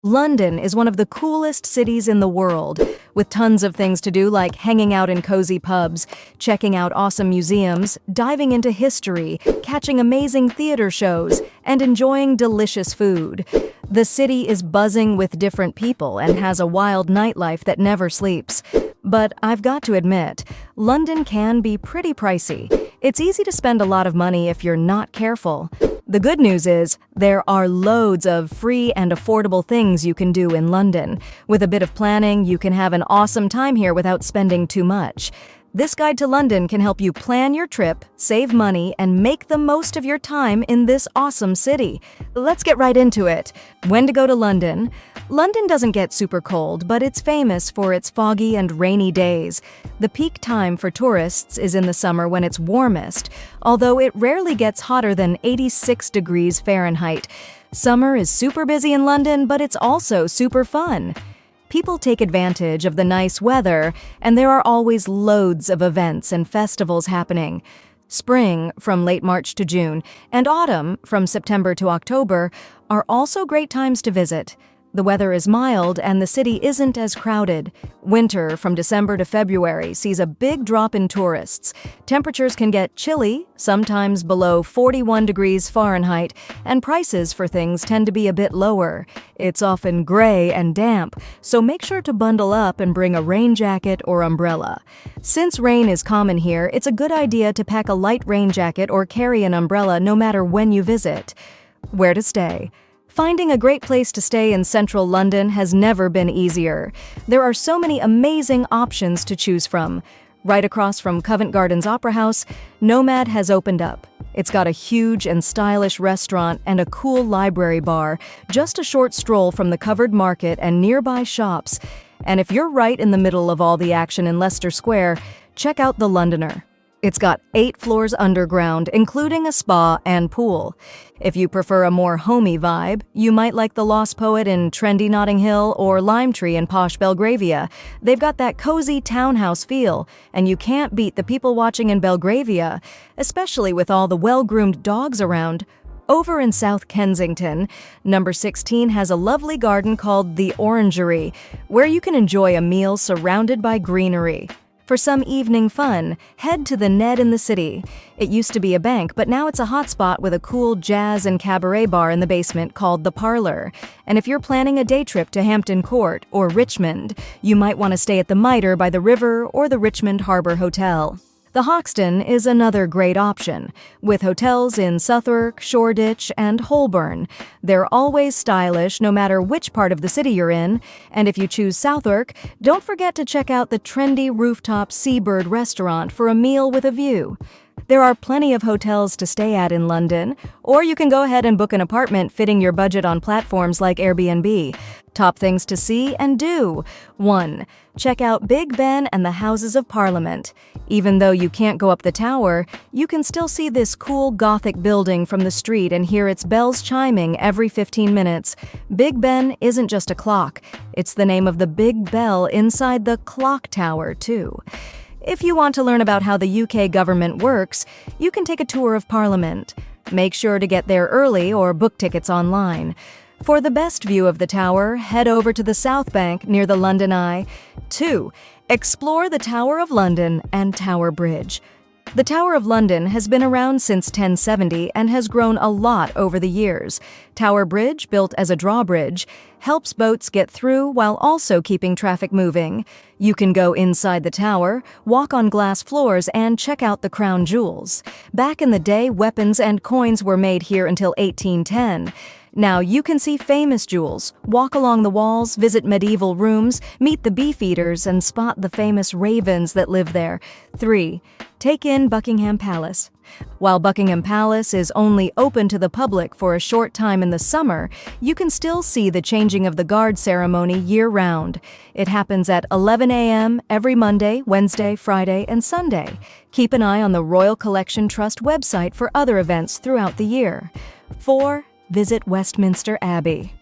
London is one of the coolest cities in the world, with tons of things to do like hanging out in cozy pubs, checking out awesome museums, diving into history, catching amazing theater shows, and enjoying delicious food. The city is buzzing with different people and has a wild nightlife that never sleeps. But I've got to admit, London can be pretty pricey. It's easy to spend a lot of money if you're not careful. The good news is, there are loads of free and affordable things you can do in London. With a bit of planning, you can have an awesome time here without spending too much. This guide to London can help you plan your trip, save money, and make the most of your time in this awesome city. Let's get right into it. When to go to London? London doesn't get super cold, but it's famous for its foggy and rainy days. The peak time for tourists is in the summer when it's warmest, although it rarely gets hotter than 86 degrees Fahrenheit. Summer is super busy in London, but it's also super fun. People take advantage of the nice weather, and there are always loads of events and festivals happening. Spring, from late March to June, and autumn, from September to October, are also great times to visit. The weather is mild and the city isn't as crowded. Winter, from December to February, sees a big drop in tourists. Temperatures can get chilly, sometimes below 41 degrees Fahrenheit, and prices for things tend to be a bit lower. It's often gray and damp, so make sure to bundle up and bring a rain jacket or umbrella. Since rain is common here, it's a good idea to pack a light rain jacket or carry an umbrella no matter when you visit. Where to stay? Finding a great place to stay in central London has never been easier. There are so many amazing options to choose from. Right across from Covent Garden's Opera House, Nomad has opened up. It's got a huge and stylish restaurant and a cool library bar, just a short stroll from the covered market and nearby shops. And if you're right in the middle of all the action in Leicester Square, check out the Londoner. It's got 8 floors underground, including a spa and pool. If you prefer a more homey vibe, you might like the Lost Poet in trendy Notting Hill or Lime Tree in posh Belgravia. They've got that cozy townhouse feel, and you can't beat the people watching in Belgravia, especially with all the well-groomed dogs around. Over in South Kensington, number 16 has a lovely garden called the Orangery, where you can enjoy a meal surrounded by greenery. For some evening fun, head to the Ned in the city. It used to be a bank, but now it's a hotspot with a cool jazz and cabaret bar in the basement called The Parlour. And if you're planning a day trip to Hampton Court or Richmond, you might want to stay at the Mitre by the river or the Richmond Harbour Hotel. The Hoxton is another great option, with hotels in Southwark, Shoreditch, and Holborn. They're always stylish no matter which part of the city you're in, and if you choose Southwark, don't forget to check out the trendy rooftop Seabird restaurant for a meal with a view. There are plenty of hotels to stay at in London, or you can go ahead and book an apartment fitting your budget on platforms like Airbnb. Top things to see and do. 1. Check out Big Ben and the Houses of Parliament. Even though you can't go up the tower, you can still see this cool Gothic building from the street and hear its bells chiming every 15 minutes. Big Ben isn't just a clock. It's the name of the big bell inside the clock tower, too. If you want to learn about how the UK government works, you can take a tour of Parliament. Make sure to get there early or book tickets online. For the best view of the tower, head over to the South Bank near the London Eye. 2. Explore the Tower of London and Tower Bridge. The Tower of London has been around since 1070 and has grown a lot over the years. Tower Bridge, built as a drawbridge, helps boats get through while also keeping traffic moving. You can go inside the tower, walk on glass floors, and check out the crown jewels. Back in the day, weapons and coins were made here until 1810. Now you can see famous jewels, walk along the walls, visit medieval rooms, meet the beefeaters, and spot the famous ravens that live there. 3. Take in Buckingham Palace. While Buckingham Palace is only open to the public for a short time in the summer, you can still see the changing of the guard ceremony year-round. It happens at 11 a.m. every Monday, Wednesday, Friday, and Sunday. Keep an eye on the Royal Collection Trust website for other events throughout the year. 4. Visit Westminster Abbey.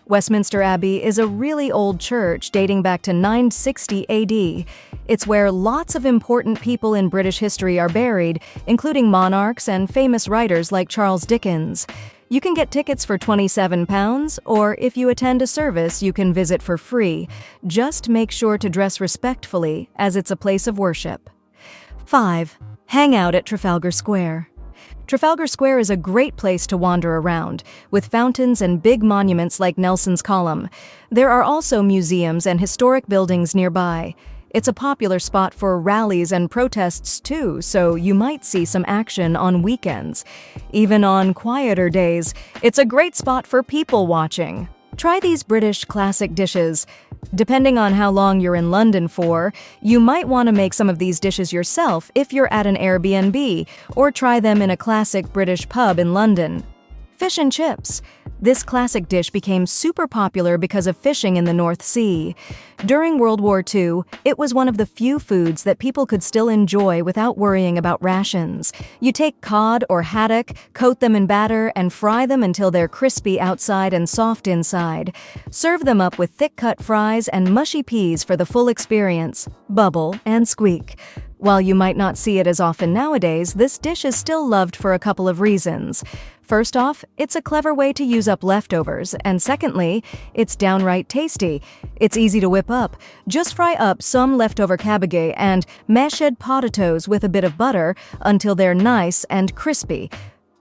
Westminster Abbey is a really old church dating back to 960 AD. It's where lots of important people in British history are buried, including monarchs and famous writers like Charles Dickens. You can get tickets for £27, or if you attend a service, you can visit for free. Just make sure to dress respectfully, as it's a place of worship. 5. Hang out at Trafalgar Square. Trafalgar Square is a great place to wander around, with fountains and big monuments like Nelson's Column. There are also museums and historic buildings nearby. It's a popular spot for rallies and protests too, so you might see some action on weekends. Even on quieter days, it's a great spot for people watching. Try these British classic dishes. Depending on how long you're in London for, you might want to make some of these dishes yourself if you're at an Airbnb, or try them in a classic British pub in London. Fish and chips. This classic dish became super popular because of fishing in the North Sea. During World War II, it was one of the few foods that people could still enjoy without worrying about rations. You take cod or haddock, coat them in batter, and fry them until they're crispy outside and soft inside. Serve them up with thick-cut fries and mushy peas for the full experience. Bubble and squeak. While you might not see it as often nowadays, this dish is still loved for a couple of reasons. First off, it's a clever way to use up leftovers, and secondly, it's downright tasty. It's easy to whip up. Just fry up some leftover cabbage and mashed potatoes with a bit of butter until they're nice and crispy.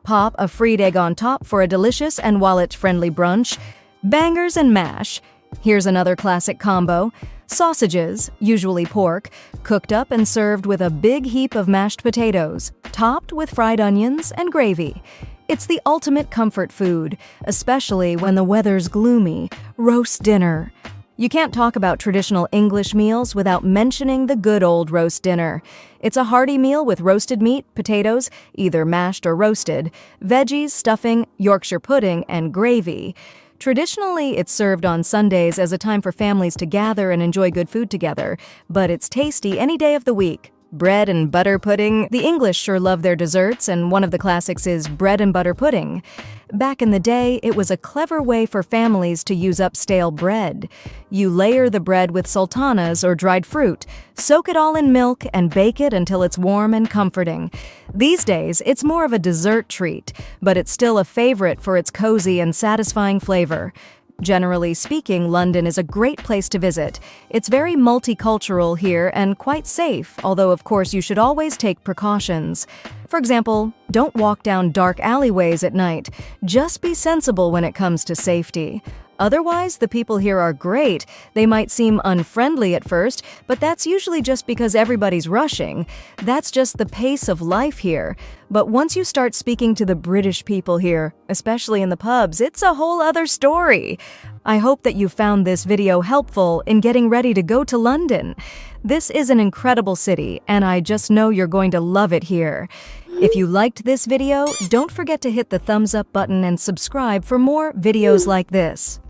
Pop a fried egg on top for a delicious and wallet-friendly brunch. Bangers and mash. Here's another classic combo. Sausages, usually pork, cooked up and served with a big heap of mashed potatoes, topped with fried onions and gravy. It's the ultimate comfort food, especially when the weather's gloomy. Roast dinner. You can't talk about traditional English meals without mentioning the good old roast dinner. It's a hearty meal with roasted meat, potatoes, either mashed or roasted, veggies, stuffing, Yorkshire pudding, and gravy. Traditionally, it's served on Sundays as a time for families to gather and enjoy good food together, but it's tasty any day of the week. Bread and butter pudding. The English sure love their desserts, and one of the classics is bread and butter pudding. Back in the day, it was a clever way for families to use up stale bread. You layer the bread with sultanas or dried fruit, soak it all in milk, and bake it until it's warm and comforting. These days, it's more of a dessert treat, but it's still a favorite for its cozy and satisfying flavor. Generally speaking, London is a great place to visit. It's very multicultural here and quite safe, although of course you should always take precautions. For example, don't walk down dark alleyways at night. Just be sensible when it comes to safety. Otherwise, the people here are great. They might seem unfriendly at first, but that's usually just because everybody's rushing. That's just the pace of life here. But once you start speaking to the British people here, especially in the pubs, it's a whole other story. I hope that you found this video helpful in getting ready to go to London. This is an incredible city, and I just know you're going to love it here. If you liked this video, don't forget to hit the thumbs up button and subscribe for more videos like this.